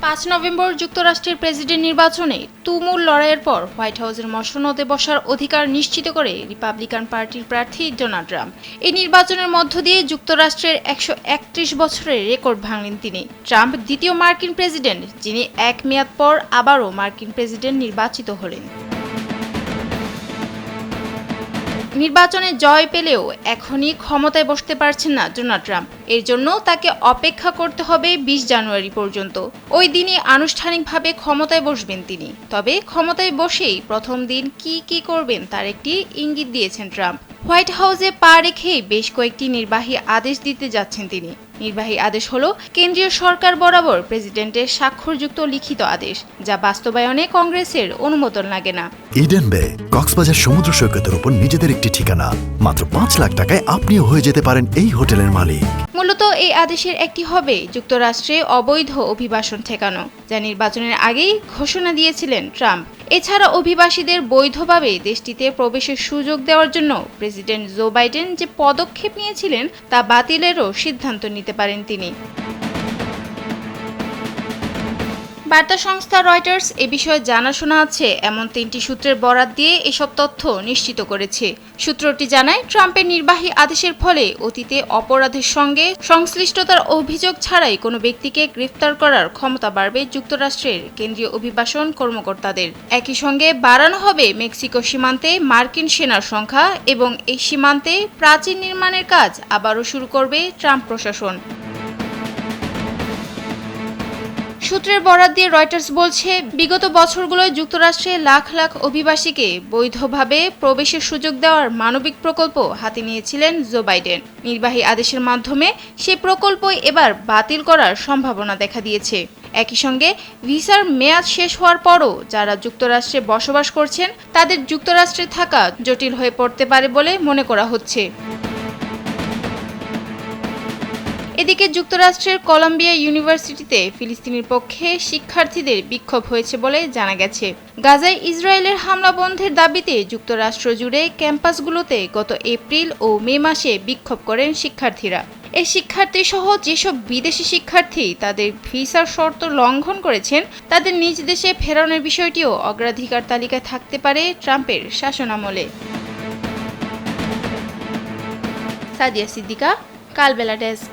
5 November যুক্তরাষ্ট্রের president নির্বাচনে তুমুল লড়াইয়ের পর হোয়াইট হাউসের মসনদে বসার অধিকার নিশ্চিত করে রিপাবলিকান পার্টির প্রার্থী ডোনাল্ড ট্রাম্প। এই নির্বাচনের মধ্য দিয়ে যুক্তরাষ্ট্রের 131 বছরের রেকর্ড ভাঙলেন তিনি। ট্রাম্প দ্বিতীয় মার্কিন প্রেসিডেন্ট যিনি এক মেয়াদ পর আবারও মার্কিন প্রেসিডেন্ট নির্বাচিত হলেন। নির্বাচনে জয় পেলেও এখনই ক্ষমতায় বসতে পারছেন না ডোনাল্ড ট্রাম্প। এর জন্য তাকে অপেক্ষা করতে হবে 20 জানুয়ারি পর্যন্ত। ওই দিনই আনুষ্ঠানিকভাবে ক্ষমতায় বসবেন তিনি। তবে ক্ষমতায় বসেই প্রথম দিন কি করবেন তার একটি ইঙ্গিত দিয়েছেন ট্রাম্প। হোয়াইট হাউসে পা রেখেই বেশ কয়েকটি নির্বাহী আদেশ দিতে যাচ্ছেন তিনি। নির্বাহী আদেশ হলো কেন্দ্রীয় সরকার বরাবর প্রেসিডেন্টের স্বাক্ষরযুক্ত লিখিত আদেশ, যা বাস্তবায়নে কংগ্রেসের অনুমোদন লাগে না। ইডেন বে কক্সবাজার সমুদ্র সৈকতের উপর নিজেদের একটি ঠিকানা। মাত্র 5 লাখ টাকায় আপনিও হয়ে যেতে পারেন এই হোটেলের মালিক। মূলত এই আদেশের একটি হবে যুক্তরাষ্ট্রে অবৈধ অভিবাসন ঠেকানো, যা নির্বাচনের আগেই ঘোষণা দিয়েছিলেন ট্রাম্প। এছাড়া অভিবাসীদের বৈধভাবে দেশটিতে প্রবেশের সুযোগ দেওয়ার জন্য প্রেসিডেন্ট জো বাইডেন যে পদক্ষেপ নিয়েছিলেন তা বাতিলেরও সিদ্ধান্ত নিতে পারেন তিনি। বার্তা সংস্থা রয়টার্স এ বিষয়ে জানাশোনা আছে এমন 3টি সূত্রের বরাত দিয়ে এসব তথ্য নিশ্চিত করেছে। সূত্রটি জানায়, ট্রাম্পের নির্বাহী আদেশের ফলে অতীতে অপরাধের সঙ্গে সংশ্লিষ্টতার অভিযোগ ছাড়াই কোনো ব্যক্তিকে গ্রেফতার করার ক্ষমতা বাড়বে যুক্তরাষ্ট্রের কেন্দ্রীয় অভিবাসন কর্মকর্তাদের। একই সঙ্গে বাড়ানো হবে মেক্সিকো সীমান্তে মার্কিন সেনার সংখ্যা এবং এই সীমান্তে প্রাচীর নির্মাণের কাজ আবারও শুরু করবে ট্রাম্প প্রশাসন। সূত্রের বরাত দিয়ে রয়টার্স বলছে, বিগত বছরগুলোয় যুক্তরাষ্ট্রে লাখ লাখ অভিবাসীকে বৈধভাবে প্রবেশের সুযোগ দেওয়ার মানবিক প্রকল্প হাতে নিয়েছিলেন জো বাইডেন। নির্বাহী আদেশের মাধ্যমে সেই প্রকল্পই এবার বাতিল করার সম্ভাবনা দেখা দিয়েছে। একই সঙ্গে ভিসার মেয়াদ শেষ হওয়ার পরও যারা যুক্তরাষ্ট্রে বসবাস করছেন তাদের যুক্তরাষ্ট্রে থাকা জটিল হয়ে পড়তে পারে বলে মনে করা হচ্ছে। এদিকে যুক্তরাষ্ট্রের কলম্বিয়া ইউনিভার্সিটিতে ফিলিস্তিনের পক্ষে শিক্ষার্থীদের বিক্ষোভ হয়েছে বলে জানা গেছে। গাজায় ইসরায়েলের হামলা বন্ধের দাবিতে যুক্তরাষ্ট্র জুড়ে ক্যাম্পাসগুলোতে গত এপ্রিল ও মে মাসে বিক্ষোভ করেন শিক্ষার্থীরা। এই শিক্ষার্থী সহ যেসব বিদেশি শিক্ষার্থী তাদের ভিসার শর্ত লঙ্ঘন করেছেন তাদের নিজ দেশে ফেরানোর বিষয়টিও অগ্রাধিকার তালিকায় থাকতে পারে ট্রাম্পের শাসনামলে। সাদিয়া সিদ্দিকা, কালবেলা ডেস্ক।